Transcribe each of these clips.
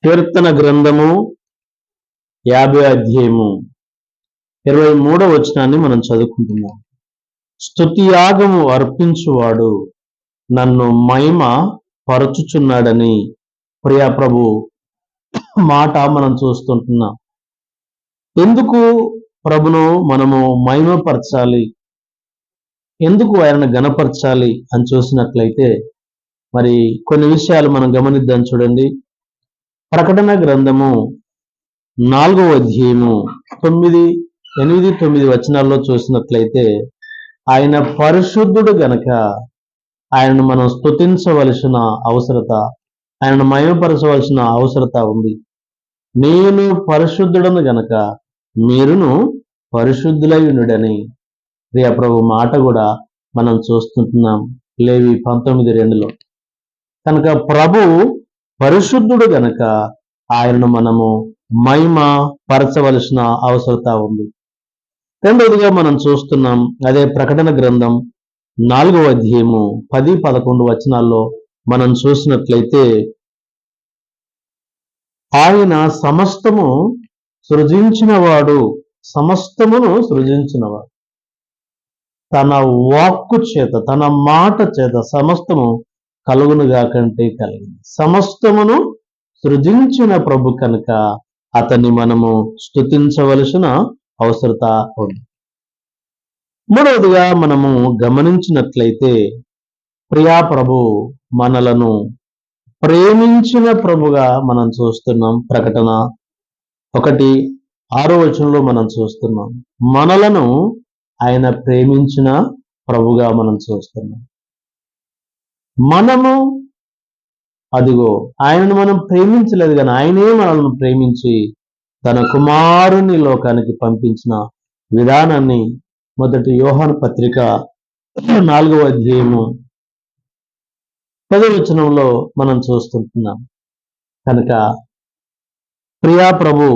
కీర్తన గ్రంథము 50 అధ్యాయము 23వ వచనాన్ని మనం చదువుకుంటున్నాం. స్తుతియాగము అర్పించువాడు నన్ను మహిమ పరచుచున్నాడని ప్రియా ప్రభు మాట మనం చూస్తుంటున్నాం. ఎందుకు ప్రభును మనము మహిమపరచాలి, ఎందుకు ఆయనను గణపరచాలి అని చూసినట్లయితే మరి కొన్ని విషయాలు మనం గమనిద్దాం. చూడండి, ప్రకటన గ్రంథము 4వ అధ్యాయము 8, 9 వచనాల్లో చూసినట్లయితే ఆయన పరిశుద్ధుడు గనక ఆయనను మనం స్తుతించవలసిన అవసరత, ఆయనను మహిమపరచవలసిన అవసరత ఉంది. నేను పరిశుద్ధుడను గనక మీరును పరిశుద్ధులై ఉండుడని ప్రియ ప్రభు మాట కూడా మనం చూస్తుంటున్నాం లేవి 19:2లో. కనుక ప్రభు పరిశుద్ధుడు గనక ఆయనను మనము మహిమ పరచవలసిన అవసరత ఉంది. రెండవదిగా మనం చూస్తున్నాం, అదే ప్రకటన గ్రంథం 4వ అధ్యాయము 10, 11 వచనాల్లో మనం చూసినట్లయితే ఆయన సమస్తము సృజించినవాడు, సమస్తమును సృజించినవాడు, తన వాక్కు చేత, తన మాట చేత సమస్తము కలుగునుగా కంటే కలిగింది. సమస్తమును సృజించిన ప్రభు కనుక అతన్ని మనము స్తుతించవలసిన అవసరత ఉంది. మూడవదిగా మనము గమనించినట్లయితే ప్రియా ప్రభు మనలను ప్రేమించిన ప్రభుగా మనం చూస్తున్నాం. ప్రకటన 1:6 వచనంలో మనం చూస్తున్నాం, మనలను ఆయన ప్రేమించిన ప్రభుగా మనం చూస్తున్నాం. మనము అదిగో ఆయనను మనం ప్రేమించలేదు కానీ ఆయనే మనల్ని ప్రేమించి తన కుమారుని లోకానికి పంపించిన విధానాన్ని 1 యోహాను పత్రిక 4వ అధ్యాయము 10వ వచనంలో మనం చూస్తుంటున్నాం. కనుక ప్రియా ప్రభు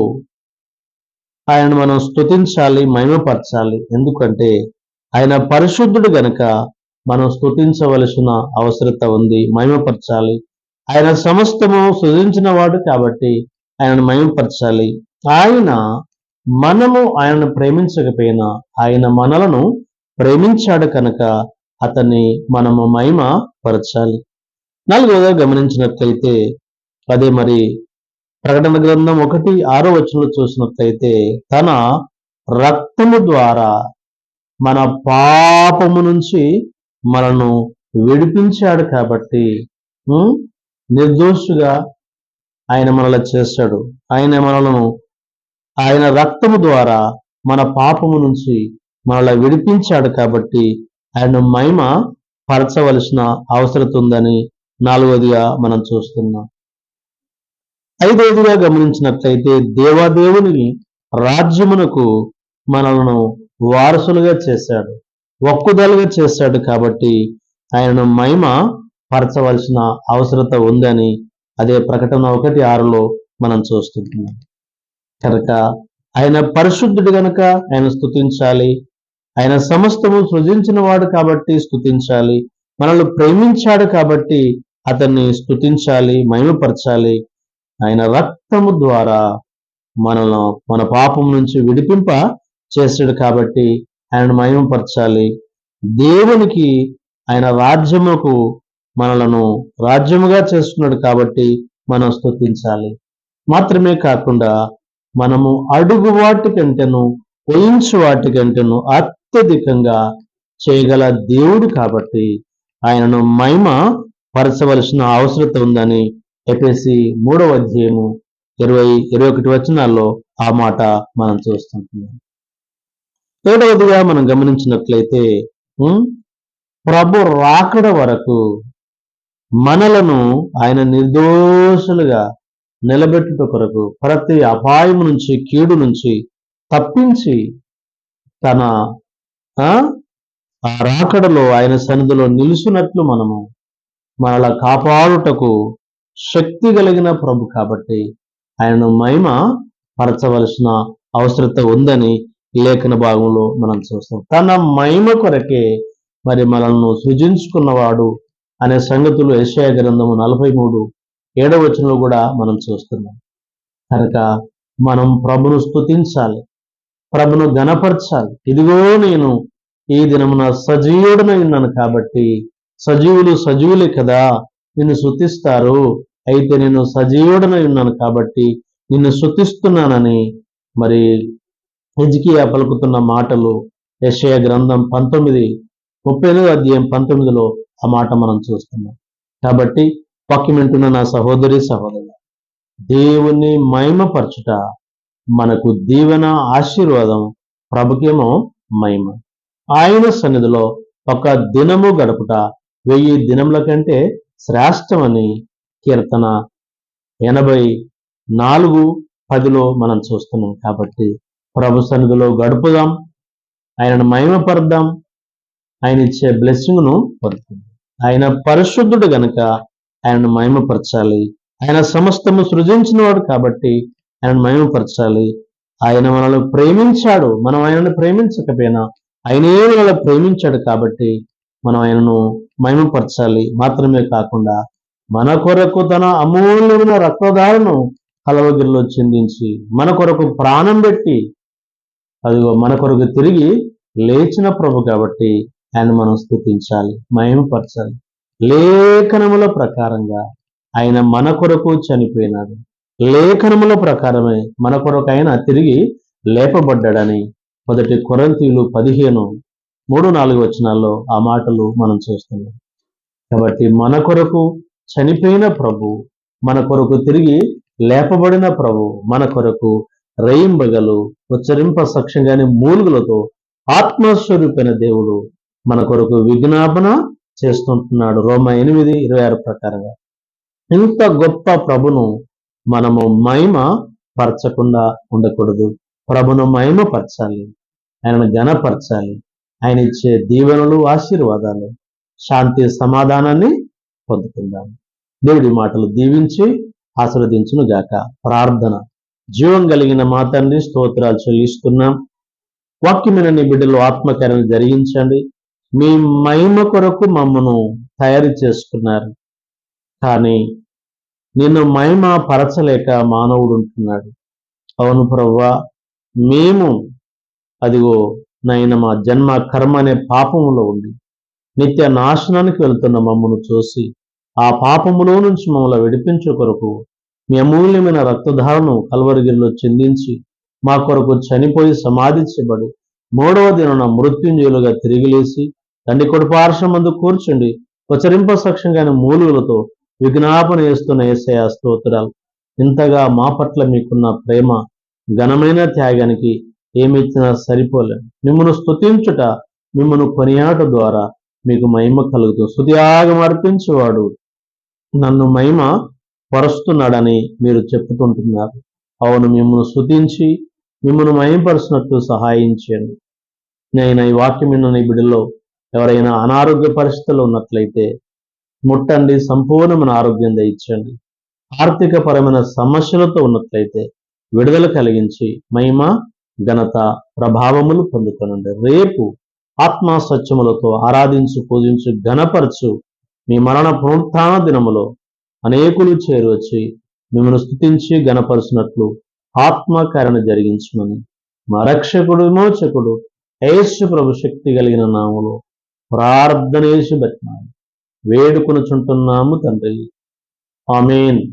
ఆయనను మనం స్తుతించాలి, మహిమపరచాలి. ఎందుకంటే ఆయన పరిశుద్ధుడు గనక మనం స్తుతించవలసిన అవసరత ఉంది, మహిమపరచాలి. ఆయన సమస్తము సృజించిన వాడు కాబట్టి ఆయనను మహిమపరచాలి. మనము ఆయనను ప్రేమించకపోయినా ఆయన మనలను ప్రేమించాడు కనుక అతన్ని మనము మహిమ పరచాలి. నాలుగవదిగా గమనించినట్లయితే అదే మరి ప్రకటన గ్రంథం 1:6 వచనంలో చూసినట్లయితే తన రక్తము ద్వారా మన పాపము నుంచి మనను విడిపించాడు కాబట్టి నిర్దోషిగా ఆయన మనల్ని చేశాడు. ఆయన రక్తము ద్వారా మన పాపము నుంచి మనల్ని విడిపించాడు కాబట్టి ఆయన మహిమ పరచవలసిన అవసరం ఉందని నాలుగవదిగా మనం చూస్తున్నాం. ఐదవదిగా గమనించినట్లయితే దేవాదేవుని రాజ్యమునకు మనలను వారసులుగా చేశాడు, ఒక్కుదలుగా చేశాడు కాబట్టి ఆయనను మహిమ పరచవలసిన అవసరత ఉందని అదే ప్రకటన 1:6లో మనం చూస్తున్నాం. కనుక ఆయన పరిశుద్ధుడు గనక ఆయన స్తుతించాలి. ఆయన సమస్తము సృజించిన వాడు కాబట్టి స్తుతించాలి. మనల్ని ప్రేమించాడు కాబట్టి అతన్ని స్తుతించాలి, మహిమపరచాలి. ఆయన రక్తము ద్వారా మన పాపం నుంచి విడిపింప చేశాడు కాబట్టి ఆయనను మహిమపరచాలి. దేవునికి ఆయన రాజ్యముకు మనలను రాజ్యముగా చేస్తున్నాడు కాబట్టి మనం స్తుతించాలి. మాత్రమే కాకుండా మనము అడుగు వాటి కంటేను, ఊహించు వాటి కంటేను అత్యధికంగా చేయగల దేవుడు కాబట్టి ఆయనను మహిమ పరచవలసిన అవసరం ఉందని ఎఫెసీ 3వ అధ్యాయము 20-21 వచనాల్లో ఆ మాట మనం చూస్తుంటున్నాం. ఏడవదిగా మనం గమనించినట్లయితే ప్రభు రాకడ వరకు మనలను ఆయన నిర్దోషులుగా నిలబెట్టుట కొరకు ప్రతి అపాయం నుంచి, కీడు నుంచి తప్పించి తన ఆ రాకడలో ఆయన సన్నిధిలో నిలుచున్నట్లు మనలా కాపాడుటకు శక్తి కలిగిన ప్రభు కాబట్టి ఆయనను మహిమ పరచవలసిన అవసరత ఉందని లేఖన భాగంలో మనం చూస్తాం. తన మహిమ కొరకే మరి మనల్ని సృజించుకున్నవాడు అనే సంగతులు యెషయా గ్రంథము 43 7వ వచనంలో కూడా మనం చూస్తున్నాం. కనుక మనం ప్రభును స్తుతించాలి, ప్రభును ఘనపరచాలి. ఇదిగో నేను ఈ దినమున సజీవుడనై ఉన్నాను కాబట్టి, సజీవులు సజీవులే కదా నిన్ను స్తుతిస్తారు, అయితే నేను సజీవుడనై ఉన్నాను కాబట్టి నిన్ను స్తుతిస్తున్నానని మరి హిజ్కియా పలుకుతున్న మాటలు యెషయా గ్రంథం 38వ అధ్యాయం 19లో ఆ మాట మనం చూస్తున్నాం. కాబట్టి వాక్యం వింటున్న నా సహోదరి సహోదరుడు, దేవుని మహిమపరచుట మనకు దీవెన, ఆశీర్వాదం, ప్రభుకేమో మహిమ. ఆయన సన్నిధిలో ఒక దినము గడుపుట 1000 దినముల కంటే శ్రేష్టమని కీర్తన 84:10లో మనం చూస్తున్నాం. కాబట్టి ప్రభు సన్నిధిలో గడుపుదాం, ఆయనను మహిమపరుద్దాం, ఆయన ఇచ్చే బ్లెస్సింగ్ను పొందుతుంది. ఆయన పరిశుద్ధుడు గనుక ఆయనను మహిమపరచాలి. ఆయన సమస్తము సృజించినవాడు కాబట్టి ఆయనను మహిమపరచాలి. ఆయన మనల్ని ప్రేమించాడు, మనం ఆయనను ప్రేమించకపోయినా ఆయనే మనల్ని ప్రేమించాడు కాబట్టి మనం ఆయనను మహిమపరచాలి. మాత్రమే కాకుండా మన కొరకు తన అమూల్యమైన రక్తధారను కలవగిరిలో చిందించి మన కొరకు ప్రాణం పెట్టి అదిగో మన కొరకు తిరిగి లేచిన ప్రభు కాబట్టి ఆయన మనం స్తుతించాలి, మహిమపరచాలి. లేఖనముల ప్రకారంగా ఆయన మన కొరకు చనిపోయినాడు, లేఖనముల ప్రకారమే మన కొరకు ఆయన తిరిగి లేపబడ్డాడని 1 కొరింథీయులు 15:3-4 వచనాల్లో ఆ మాటలు మనం చూస్తున్నాం. కాబట్టి మన కొరకు చనిపోయిన ప్రభు, మన కొరకు తిరిగి లేపబడిన ప్రభు, మన కొరకు రేయింబగలు ఉచ్చరింప సఖ్యంగానే మూలుగులతో ఆత్మస్వరూపైన దేవుడు మన కొరకు విజ్ఞాపన చేస్తుంటున్నాడు. రోమా 8:26 ప్రకారంగా. ఇంత గొప్ప ప్రభును మనము మహిమ పరచకుండా ఉండకూడదు. ప్రభును మహిమ పరచాలి, ఆయనను ఘనపరచాలి. ఆయన ఇచ్చే దీవెనలు, ఆశీర్వాదాలు, శాంతి, సమాధానాన్ని పొందుకుందాం. దేవుడి మాటలు దీవించి ఆశీర్వదించును గాక. ప్రార్థన. జీవం కలిగిన మా తండ్రి, స్తోత్రాలు చెల్లిస్తున్నాం. వాక్యమైన నీ బిడ్డలు ఆత్మకార్యం జరిగించండి. మీ మహిమ కొరకు మమ్మను తయారు చేసుకున్నారు, కానీ నిన్ను మహిమ పరచలేక మానవుడు ఉంటున్నాడు. అవును ప్రభువా, మేము అదిగో నైనా మా జన్మ కర్మ అనే పాపములో ఉండి నిత్య నాశనానికి వెళ్తున్న మమ్మను చూసి ఆ పాపములో నుంచి మమ్మల్ని విడిపించే కొరకు మీ అమూల్యమైన రక్తధారను కల్వరిగిరిలో చిందించి మా కొరకు చనిపోయి సమాధి చేయబడి 3వ దినాన మృత్యుంజయులుగా తిరిగి లేచి తండ్రి కుడి పార్శ్వమందు కూర్చుండి ఉచ్చరింప సఖ్యంగానే మూలుగులతో విజ్ఞాపన చేస్తున్న యేసయ్యా స్తోత్రాలు. ఇంతగా మా పట్ల మీకున్న ప్రేమ, ఘనమైన త్యాగానికి ఏమిచ్చినా సరిపోలేదు. మిమ్మను స్తుతించుట, మిమ్మను కొనియాట ద్వారా మీకు మహిమ కలుగుతుంది. స్తుతియాగం అర్పించేవాడు నన్ను మహిమ పరుస్తున్నాడని మీరు చెప్పుతుంటున్నారు. అవును, మిమ్మల్ని స్తుతించి మిమ్మల్ని మహిమపరుచినట్లు సహాయం చేయండి. నేను ఈ వాక్యం విన్న నీ బిడ్డలో ఎవరైనా అనారోగ్య పరిస్థితుల్లో ఉన్నట్లయితే ముట్టండి, సంపూర్ణమైన ఆరోగ్యం దయచేయండి. ఆర్థిక పరమైన సమస్యలతో ఉన్నట్లయితే విడుదల కలిగించి మహిమ, ఘనత, ప్రభావములు పొందుకొనండి. రేపు ఆత్మ సత్యములతో ఆరాధించు, పూజించు, ఘనపరచు మీ మరణ పునరుత్థాన దినములో అనేకులు చేరువచ్చి మిమ్మల్ని స్తుతించి ఘనపరచినట్లు ఆత్మకార్యం జరిగించమని మా రక్షకుడు, విమోచకుడు యేసు ప్రభు శక్తి కలిగిన నామములో ప్రార్థన చేసి బతిమాలి వేడుకొనుచుంటున్నాము తండ్రి. ఆమేన్.